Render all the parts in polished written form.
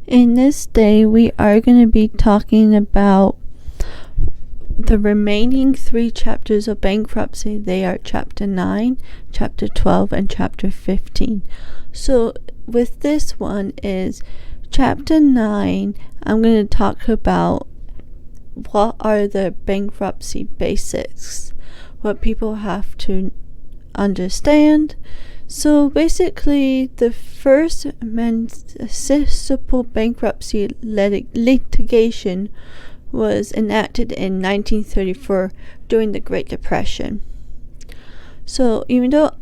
In this day, we are going to be talking about the remaining 3 chapters of bankruptcy. They are chapter 9, chapter 12, and chapter 15. So with this one is chapter 9, I'm going to talk about what are the bankruptcy basics, what people have to understand. So basically, the first municipal bankruptcy litigation was enacted in 1934 during the Great Depression. So even though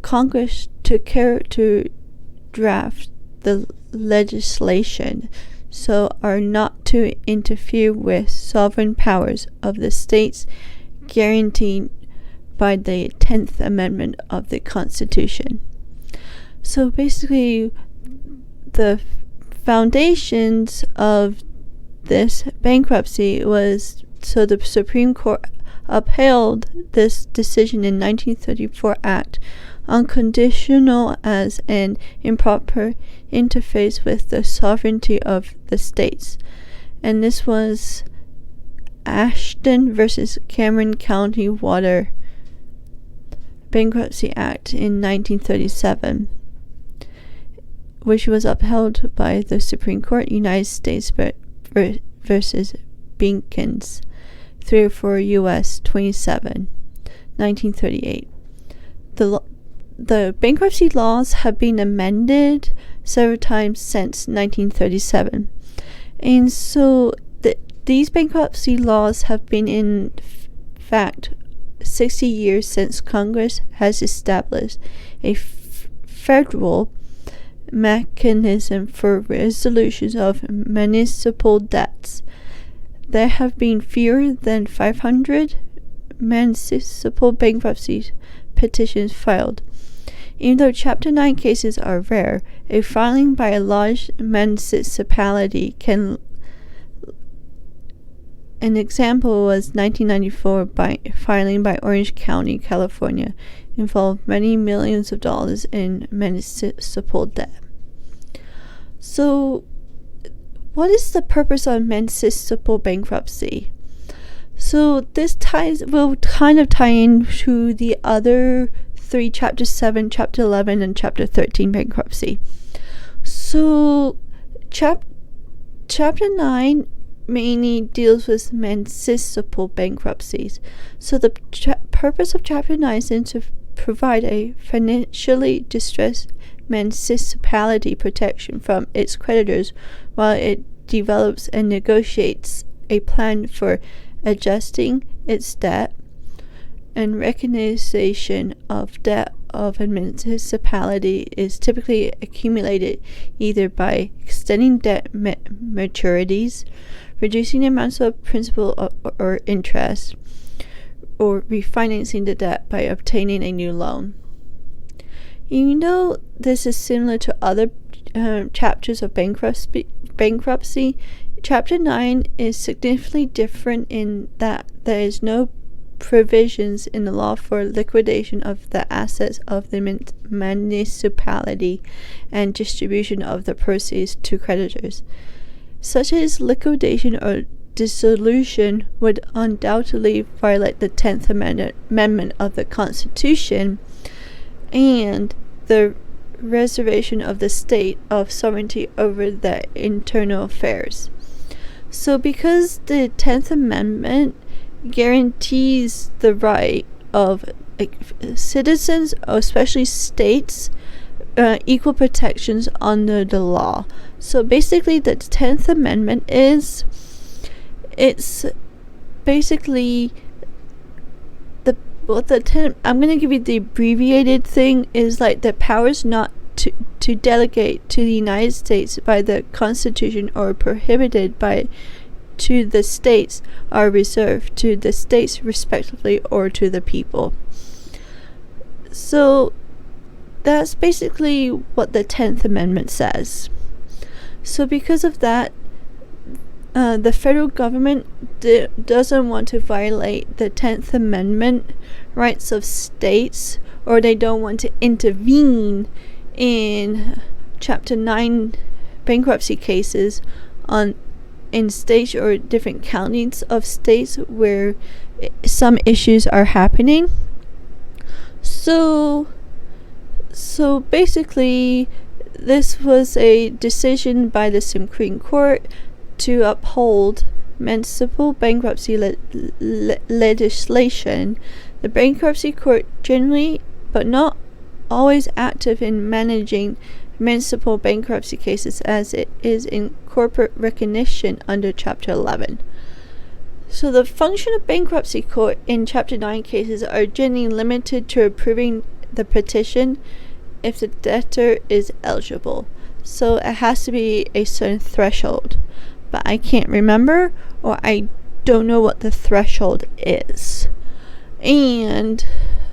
Congress took care to draft the legislation so are not to interfere with sovereign powers of the states guaranteed by the 10th Amendment of the Constitution. So basically, the foundations of this bankruptcy was, so the Supreme Court upheld this decision in 1934 Act unconditional as an improper interface with the sovereignty of the states. And this was Ashton versus Cameron County Water Bankruptcy Act in 1937, which was upheld by the Supreme Court, United States versus Binkins, 304 U.S. 27, 1938. The bankruptcy laws have been amended several times since 1937. And so these bankruptcy laws have been in fact 60 years since Congress has established a federal mechanism for resolutions of municipal debts. There have been fewer than 500 municipal bankruptcy petitions filed. Even though Chapter 9 cases are rare, a filing by a large municipality can. An example was 1994 filing by Orange County, California, involved many millions of dollars in municipal debt. So, what is the purpose of municipal bankruptcy? So this will kind of tie into the other 3, Chapter 7, Chapter 11, and Chapter 13 bankruptcy. So Chapter 9 mainly deals with municipal bankruptcies. So the purpose of Chapter 9 is to provide a financially distressed municipality protection from its creditors while it develops and negotiates a plan for adjusting its debt and recognition of debt of a municipality is typically accumulated either by extending debt maturities, reducing amounts of principal or interest, or refinancing the debt by obtaining a new loan. Even though this is similar to other chapters of bankruptcy, Chapter 9 is significantly different in that there is no provisions in the law for liquidation of the assets of the municipality and distribution of the proceeds to creditors. Such as liquidation or dissolution would undoubtedly violate the 10th Amendment of the Constitution and the reservation of the state of sovereignty over their internal affairs. So because the 10th Amendment guarantees the right of citizens, especially states, equal protections under the law. So basically the 10th Amendment it's basically I'm going to give you the abbreviated thing is like the powers not to delegate to the United States by the Constitution or prohibited to the states are reserved to the states respectively or to the people. So that's basically what the 10th Amendment says. So because of that, the federal government doesn't want to violate the 10th Amendment rights of states, or they don't want to intervene in Chapter 9 bankruptcy cases in states or different counties of states where some issues are happening. So basically, this was a decision by the Supreme Court to uphold municipal bankruptcy legislation. The bankruptcy court generally, but not always, active in managing municipal bankruptcy cases as it is in corporate recognition under Chapter 11. So the function of bankruptcy court in Chapter 9 cases are generally limited to approving the petition if the debtor is eligible. So it has to be a certain threshold, but I can't remember, or I don't know what the threshold is. And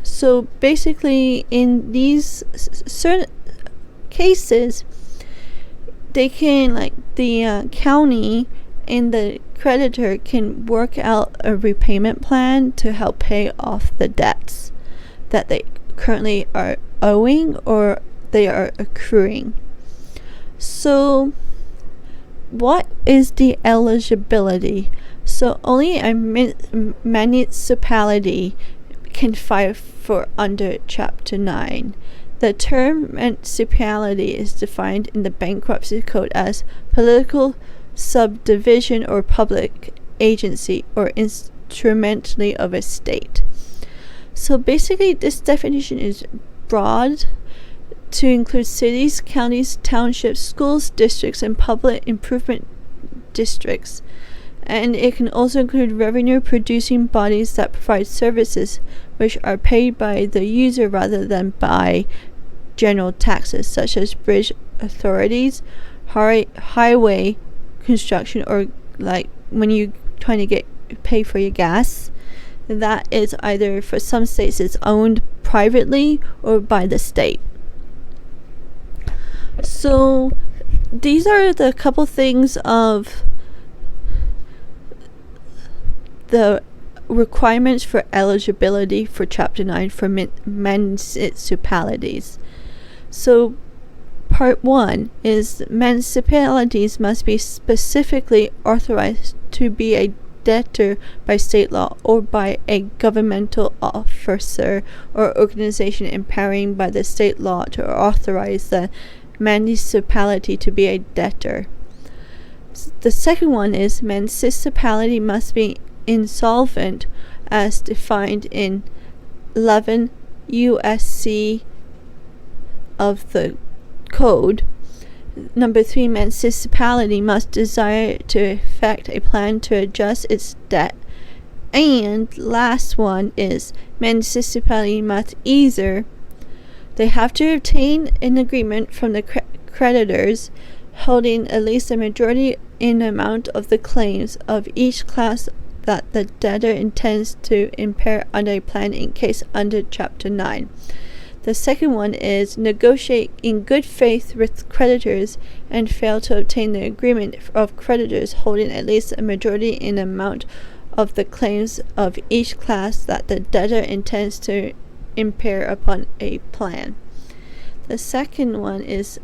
so basically in these certain cases, they can, like, the county and the creditor can work out a repayment plan to help pay off the debts that they currently are owing or they are accruing. So what is the eligibility? So only a municipality can file for under Chapter 9. The term municipality is defined in the Bankruptcy Code as political subdivision or public agency or instrumentally of a state. So basically this definition is broad to include cities, counties, townships, schools, districts, and public improvement districts. And it can also include revenue producing bodies that provide services which are paid by the user rather than by general taxes, such as bridge authorities, highway construction, or like when you're trying to pay for your gas. That is either, for some states, it's owned privately or by the state. So these are the couple things of the requirements for eligibility for Chapter 9 for municipalities. So Part 1 is municipalities must be specifically authorized to be a debtor by state law or by a governmental officer or organization empowering by the state law to authorize the municipality to be a debtor. The second one is municipality must be insolvent as defined in 11 USC of the code. Number 3, municipality must desire to effect a plan to adjust its debt. And last one is municipality must either they have to obtain an agreement from the creditors holding at least a majority in amount of the claims of each class that the debtor intends to impair under a plan in case under Chapter 9. The second one is negotiate in good faith with creditors and fail to obtain the agreement of creditors holding at least a majority in amount of the claims of each class that the debtor intends to impair upon a plan. The second one is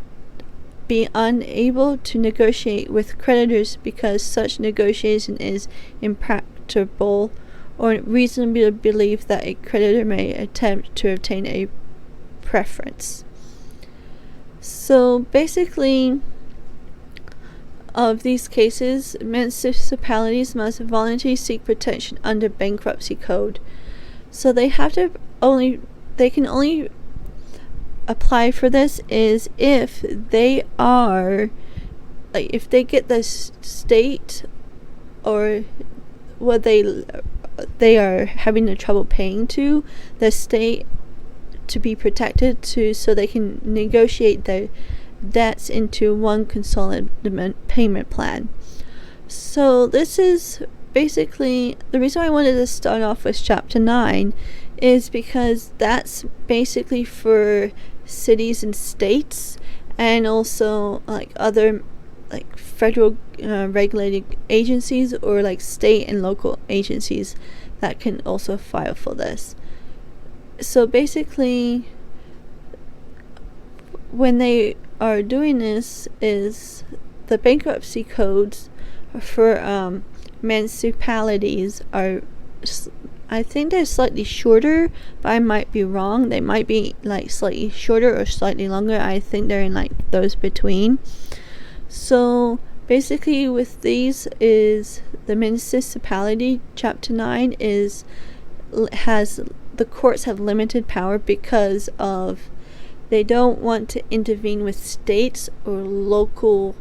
be unable to negotiate with creditors because such negotiation is impracticable or reasonably believe that a creditor may attempt to obtain a preference. So basically, of these cases, municipalities must voluntarily seek protection under bankruptcy code. So they can only apply for this is if they are, like, if they get the state or what they are having the trouble paying to the state to be protected to, so they can negotiate their debts into one consolidated payment plan. So this is basically the reason I wanted to start off with Chapter 9 is because that's basically for cities and states, and also like other like federal regulated agencies or like state and local agencies that can also file for this. So basically when they are doing this is the bankruptcy codes for municipalities are, I think they're slightly shorter, but I might be wrong. They might be like slightly shorter or slightly longer. I think they're in like those between. So basically with these is the municipality chapter 9 has the courts have limited power because of they don't want to intervene with states or local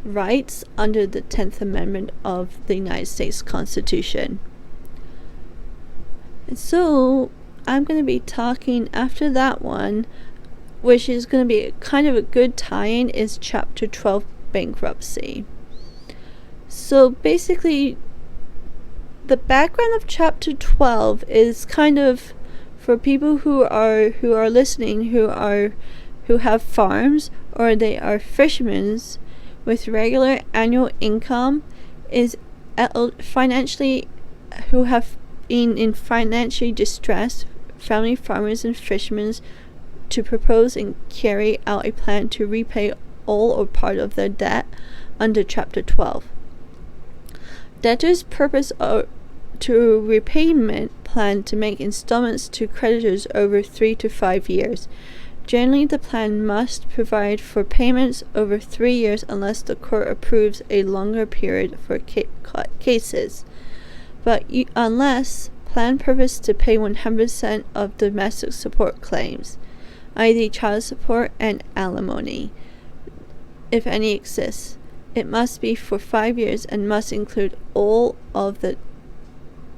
rights under the 10th Amendment of the United States Constitution. And so I'm going to be talking after that one, which is going to be kind of a good tie-in, is chapter 12, bankruptcy. So basically the background of chapter 12 is kind of for people who are listening who have farms or they are fishermen with regular annual income, is financially who have been in financially distressed family farmers and fishermen to propose and carry out a plan to repay all or part of their debt under chapter 12. Debtors' purpose to repayment plan to make installments to creditors over 3 to 5 years. Generally, the plan must provide for payments over 3 years unless the court approves a longer period for cases. But unless plan purpose to pay 100% of domestic support claims, i.e. child support and alimony, if any exists. It must be for 5 years and must include all of the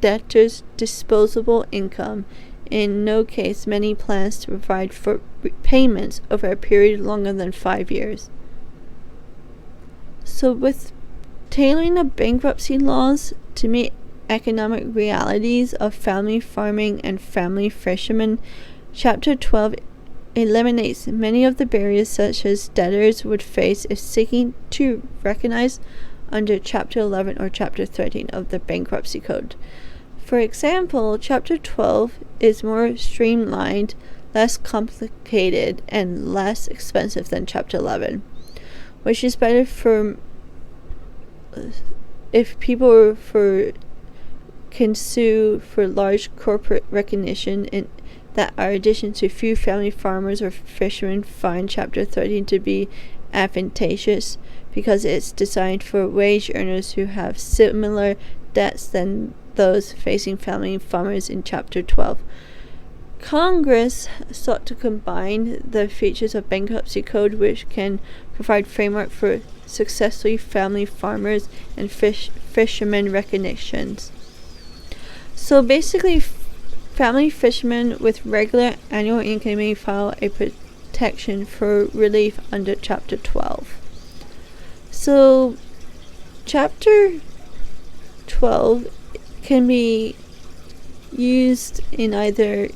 debtor's disposable income. In no case many plans to provide for payments over a period longer than 5 years. So with tailoring of bankruptcy laws to meet economic realities of family farming and family fishermen, chapter 12 eliminates many of the barriers such as debtors would face if seeking to recognize under chapter 11 or chapter 13 of the bankruptcy code. For example, chapter 12 is more streamlined, less complicated, and less expensive than chapter 11, which is better for if people can sue for large corporate recognition in that are addition to few family farmers or fishermen find chapter 13 to be advantageous because it's designed for wage earners who have similar debts than those facing family farmers in chapter 12. Congress sought to combine the features of bankruptcy code which can provide framework for successfully family farmers and fishermen recognitions. So basically, family fishermen with regular annual income may file a petition for relief under chapter 12. So chapter 12 can be used in either,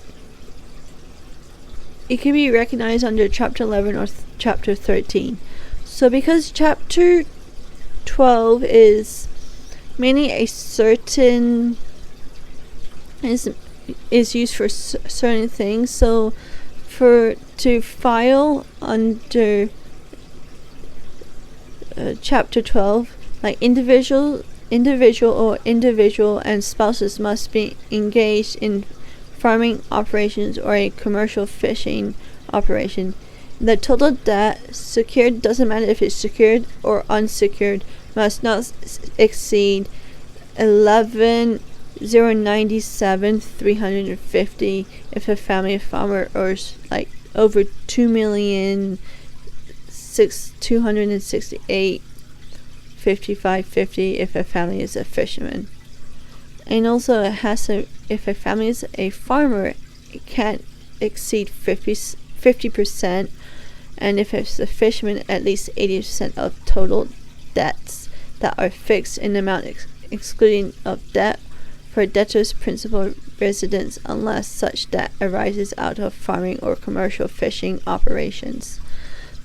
it can be recognized under chapter 11 or chapter 13. So because chapter 12 is mainly a certain is used for certain things, so to file under chapter 12, like individual and spouses must be engaged in farming operations or a commercial fishing operation. The total debt secured, doesn't matter if it's secured or unsecured, must not exceed 11,097,350 if a family farmer owes like over 2,268,5550 if a family is a fisherman. And also it has to, if a family is a farmer, it can't exceed 50%, and if it's a fisherman, at least 80% of total debts that are fixed in amount excluding of debt for debtor's principal residence unless such debt arises out of farming or commercial fishing operations.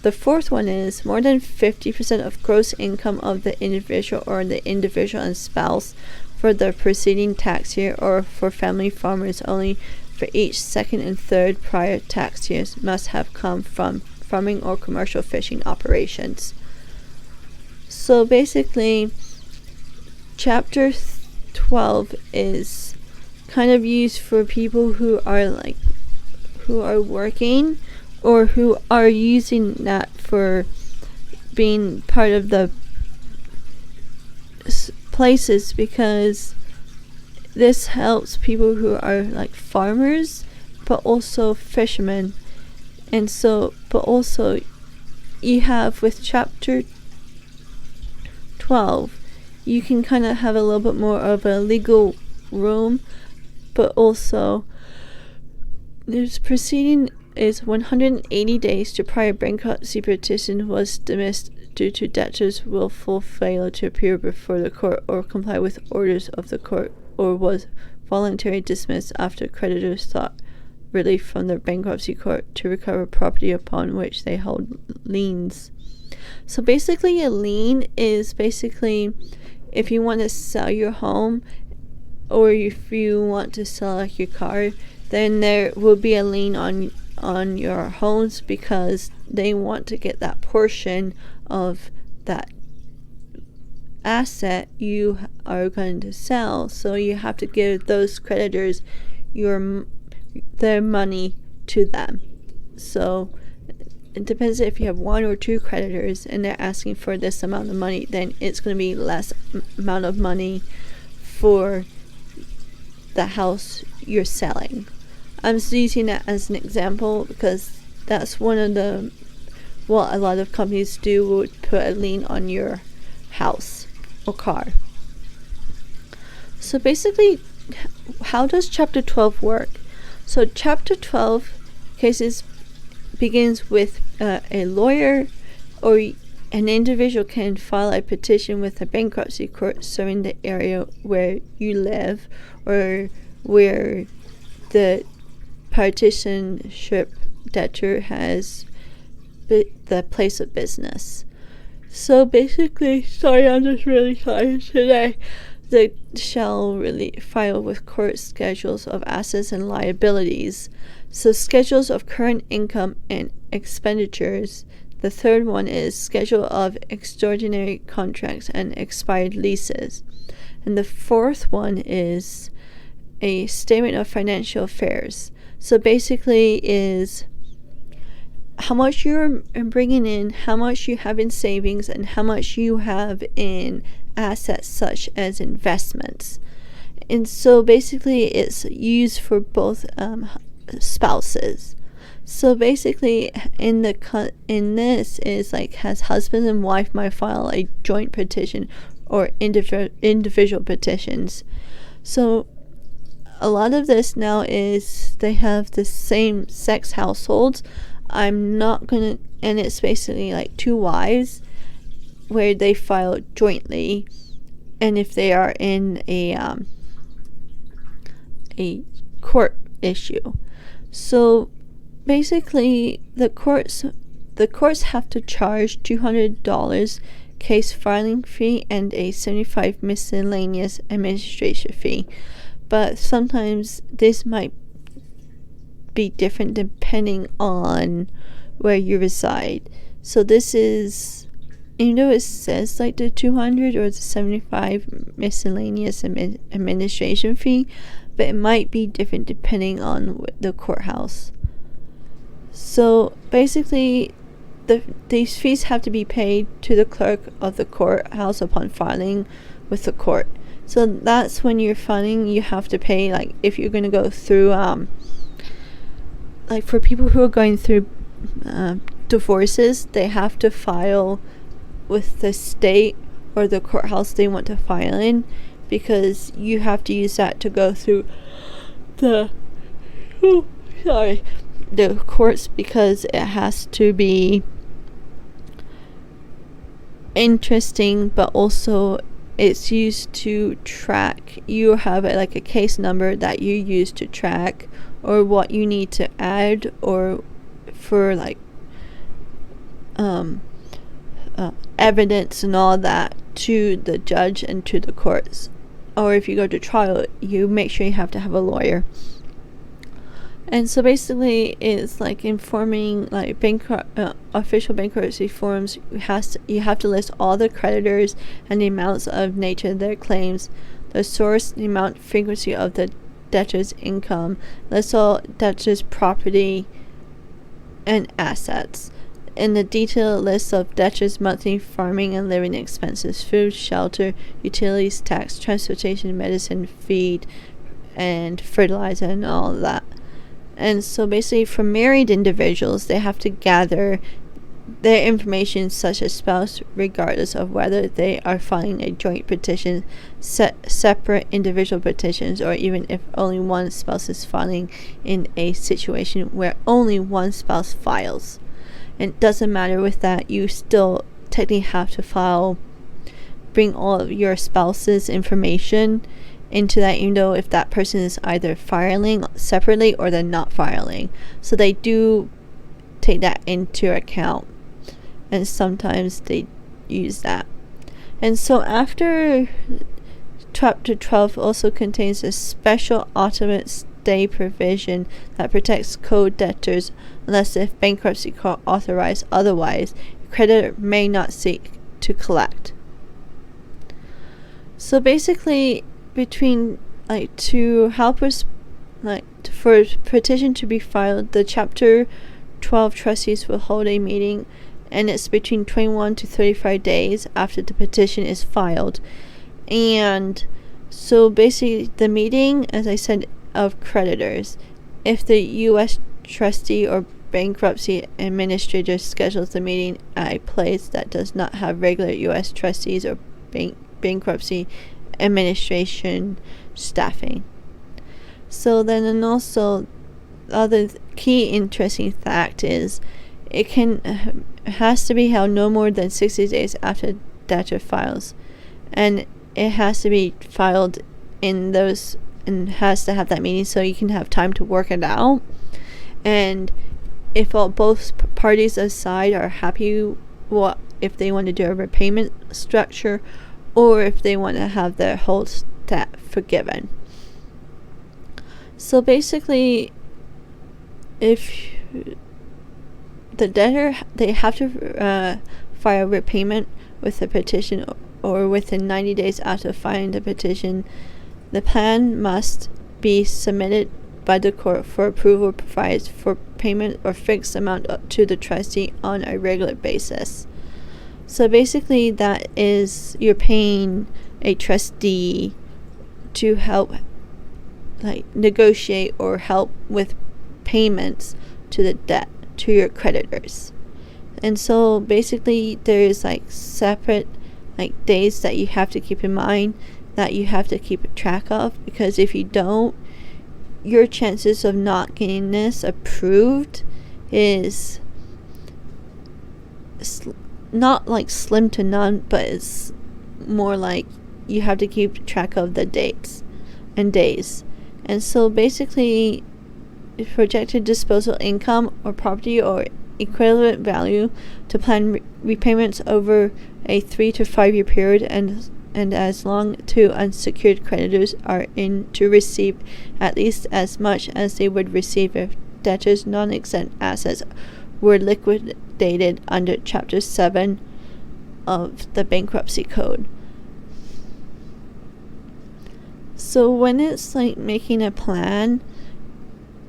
The fourth one is more than 50% of gross income of the individual or the individual and spouse for the preceding tax year, or for family farmers only for each second and third prior tax years must have come from farming or commercial fishing operations. So basically, chapter 12 is kind of used for people who are working or who are using that for being part of the places, because this helps people who are like farmers but also fishermen. And so, but also you have with chapter 12, you can kind of have a little bit more of a legal room, but also this proceeding is 180 days to prior bankruptcy petition was dismissed due to debtors' willful failure to appear before the court or comply with orders of the court, or was voluntarily dismissed after creditors sought relief from the bankruptcy court to recover property upon which they hold liens. So basically, a lien is basically if you want to sell your home, or if you want to sell like your car, then there will be a lien on your homes, because they want to get that portion of that asset you are going to sell. So you have to give those creditors their money to them. So it depends if you have one or two creditors and they're asking for this amount of money, then it's going to be less amount of money for the house you're selling. I'm just using that as an example because that's one of what a lot of companies do, would put a lien on your house or car. So basically, how does chapter 12 work? So chapter 12 cases begins with a lawyer or an individual can file a petition with a bankruptcy court serving the area where you live or where the partitionship debtor has the place of business. So basically, sorry, I'm just really tired today. They shall really file with court schedules of assets and liabilities. So schedules of current income and expenditures. The third one is schedule of extraordinary contracts and expired leases. And the fourth one is a statement of financial affairs. So basically is how much you're bringing in, how much you have in savings, and how much you have in assets such as investments. And so basically it's used for both spouses. So basically in this is like, has husband and wife might file a joint petition or individual petitions. So a lot of this now is they have the same sex households. I'm not gonna, and it's basically like two wives where they file jointly, and if they are in a court issue. So basically the courts have to charge $200 case filing fee and a $75 miscellaneous administration fee. But sometimes this might be different depending on where you reside. So this is, even though it says like the 200 or the 75 miscellaneous administration fee, but it might be different depending on the courthouse. So basically these fees have to be paid to the clerk of the courthouse upon filing with the court. So that's when you're filing, you have to pay, like if you're going to go through like for people who are going through divorces, they have to file with the state or the courthouse they want to file in, because you have to use that to go through the courts, because it has to be interesting, but also it's used to track. You have like a case number that you use to track or what you need to add, or for like evidence and all that to the judge and to the courts. Or if you go to trial, you make sure you have to have a lawyer. And so basically, it's like informing like official bankruptcy forms. You have to list all the creditors and the amounts of nature of their claims, the source, the amount, frequency of the debtor's income, list all debtor's property and assets, and the detailed list of debtor's monthly farming and living expenses, food, shelter, utilities, tax, transportation, medicine, feed, and fertilizer, and all of that. And so basically, for married individuals, they have to gather their information such as spouse, regardless of whether they are filing a joint petition, separate individual petitions, or even if only one spouse is filing in a situation where only one spouse files. And it doesn't matter with that, you still technically have to bring all of your spouse's information into that, even though if that person is either filing separately or they're not filing. So they do take that into account, and sometimes they use that. And so after Chapter 12 also contains a special ultimate stay provision that protects co-debtors unless if bankruptcy court authorized otherwise, creditor may not seek to collect. So basically, between to help us for a petition to be filed, the Chapter 12 trustees will hold a meeting, and it's between 21 to 35 days after the petition is filed. And so basically, the meeting, as I said, of creditors, if the U.S. trustee or bankruptcy administrator schedules the meeting at a place that does not have regular U.S. trustees or bankruptcy administration staffing. So then, and also the other key interesting fact is it has to be held no more than 60 days after debtor files, and it has to be filed in those and has to have that meeting so you can have time to work it out. And if both parties aside are happy, if they want to do a repayment structure, or if they want to have their whole debt forgiven. So basically, if the debtor, they have to file repayment with the petition, or within 90 days after filing the petition, the plan must be submitted by the court for approval, provides for payment or fixed amount to the trustee on a regular basis. So basically, that is, you're paying a trustee to help negotiate or help with payments to the debt to your creditors. And so basically, there's separate days that you have to keep in mind, that you have to keep track of, because if you don't, your chances of not getting this approved is not slim to none, but it's more like you have to keep track of the dates and days. And so basically, projected disposal income or property or equivalent value to plan repayments over a 3 to 5 year period, and as long to unsecured creditors are in to receive at least as much as they would receive if debtors' non-exempt assets were liquidated under Chapter 7 of the Bankruptcy Code. So when it's making a plan,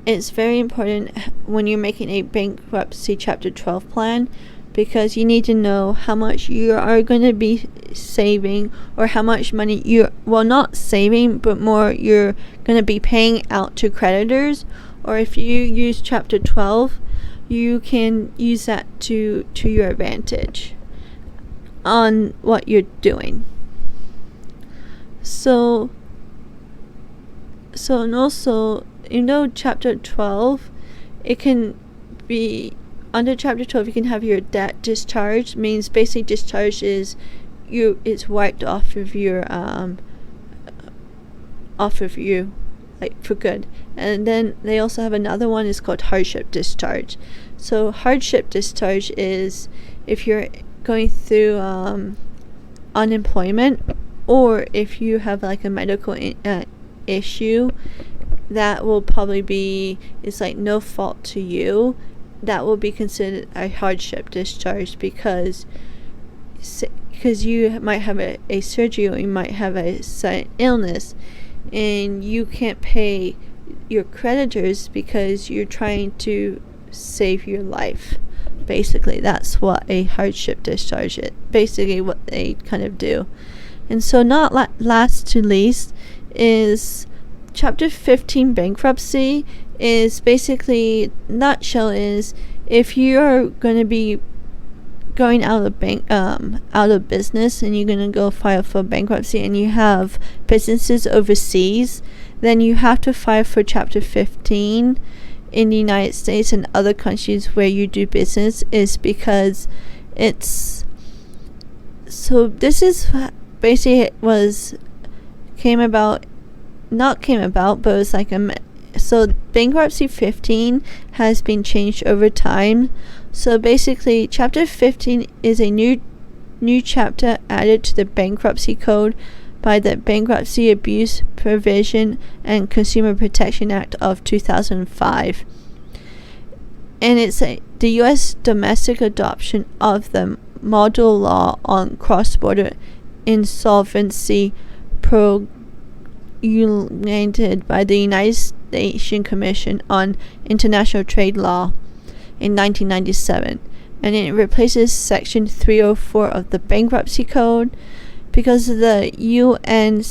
it's very important when you're making a bankruptcy Chapter 12 plan, because you need to know how much you are going to be saving, or how much money not saving, but more you're going to be paying out to creditors. Or if you use Chapter 12, you can use that to your advantage on what you're doing. So and also, Chapter 12, it can be under Chapter 12, you can have your debt discharged. Means basically discharge is it's wiped off of you for good. And then they also have another one, is called hardship discharge. So hardship discharge is if you're going through unemployment, or if you have a medical issue, that will probably be, it's like no fault to you, that will be considered a hardship discharge because you might have a surgery, or you might have a sudden illness, and you can't pay your creditors because you're trying to save your life. Basically, that's what a hardship discharge is. Basically, what they kind of do. And so, not last to least, is Chapter 15 bankruptcy. Is basically, nutshell is, if you're going to be going out of business, and you're going to go file for bankruptcy, and you have businesses overseas, then you have to file for Chapter 15 in the United States and other countries where you do business, is because it's, so this is basically, it was not came about, but it was like so bankruptcy 15 has been changed over time. So basically, Chapter 15 is a new chapter added to the bankruptcy code by the Bankruptcy Abuse Prevention and Consumer Protection Act of 2005. And it's the U.S. domestic adoption of the model law on cross-border insolvency promulgated by the United Nations Commission on International Trade Law in 1997, and it replaces Section 304 of the Bankruptcy Code. Because of the UNCITRAL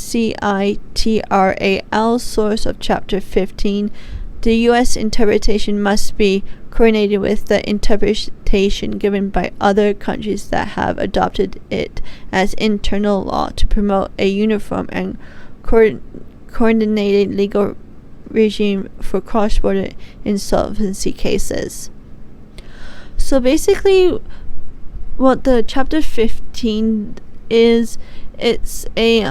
source of Chapter 15, the U.S. interpretation must be coordinated with the interpretation given by other countries that have adopted it as internal law to promote a uniform and coordinated legal regime for cross-border insolvency cases. So basically, what the Chapter 15 is, it's a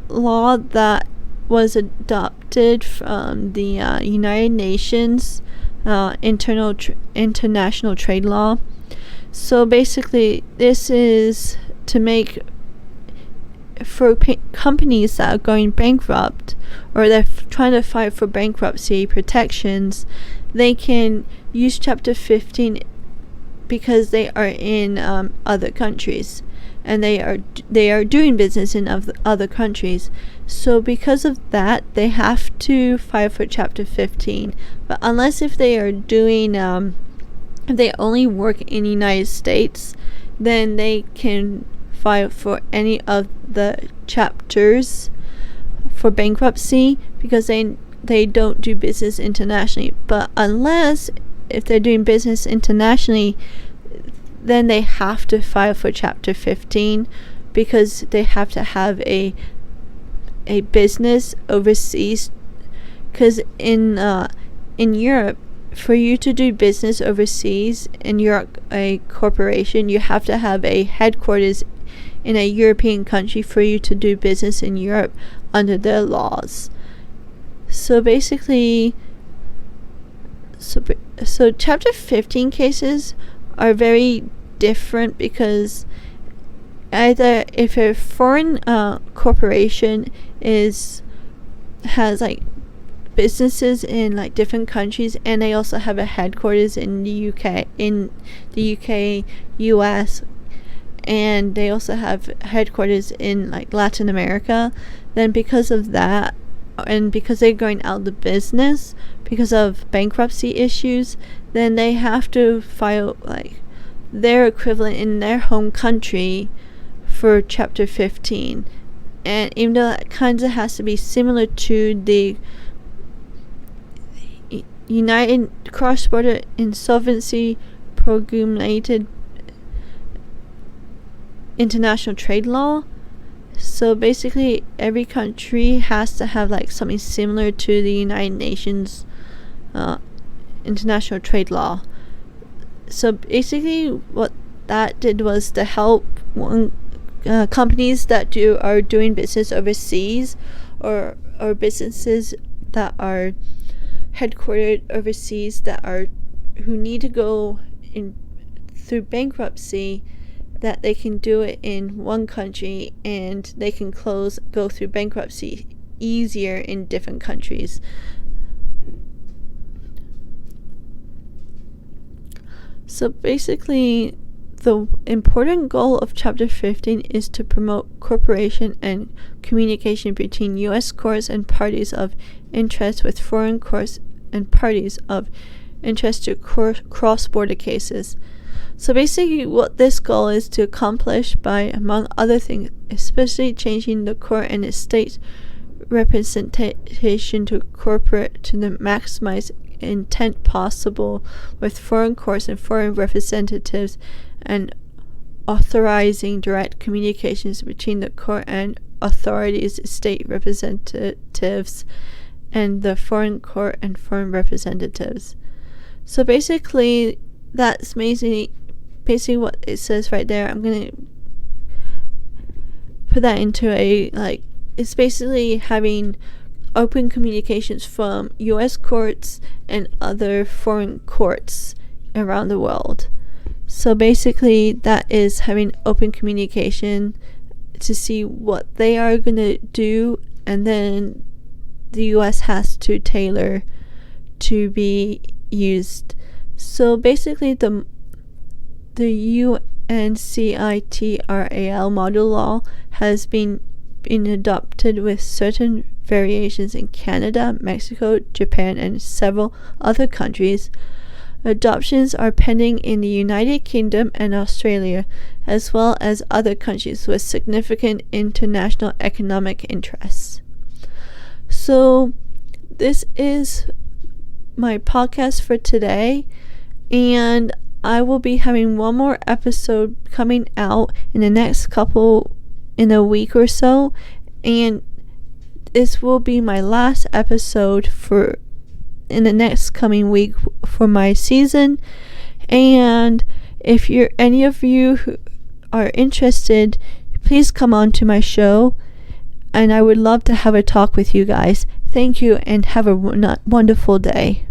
law that was adopted from the United Nations international trade law. So basically, this is to make, for companies that are going bankrupt, or they're trying to fight for bankruptcy protections, they can use Chapter 15 because they are in other countries, and they are doing business in other countries. So because of that, they have to file for Chapter 15. But unless if they are doing if they only work in the United States, then they can file for any of the chapters for bankruptcy, because they don't do business internationally. But unless if they're doing business internationally, then they have to file for Chapter 15, because they have to have a business overseas. Because in Europe, for you to do business overseas and you're a corporation, you have to have a headquarters in a European country for you to do business in Europe under their laws. So basically, so Chapter 15 cases are very different, because either if a foreign corporation has like businesses in like different countries, and they also have a headquarters in the UK, US, and they also have headquarters in like Latin America, then because of that, and because they're going out of business because of bankruptcy issues, then they have to file like their equivalent in their home country for Chapter 15. And even though that kind of has to be similar to the United Cross-Border Insolvency Promulgated International Trade Law. So basically, every country has to have like something similar to the United Nations International Trade Law. So basically, what that did was to help companies that are doing business overseas, or businesses that are headquartered overseas who need to go through bankruptcy, that they can do it in one country and they can go through bankruptcy easier in different countries. So basically, the important goal of Chapter 15 is to promote cooperation and communication between U.S. courts and parties of interest with foreign courts and parties of interest to cross-border cases. So basically what this goal is to accomplish by, among other things, especially changing the court and estate representation to corporate to the maximize intent possible with foreign courts and foreign representatives, and authorizing direct communications between the court and authorities, state representatives, and the foreign court and foreign representatives. So basically, that's basically what it says right there. I'm going to put that into it's basically having open communications from U.S. courts and other foreign courts around the world. So basically, that is having open communication to see what they are going to do, and then the U.S. has to tailor to be used. So basically, the UNCITRAL model law has been adopted with certain variations in Canada, Mexico, Japan, and several other countries. Adoptions are pending in the United Kingdom and Australia, as well as other countries with significant international economic interests. So this is my podcast for today, and I will be having one more episode coming out in a week or so, and this will be my last episode in the next coming week for my season. And if any of you who are interested, please come on to my show, and I would love to have a talk with you guys. Thank you, and have a wonderful day.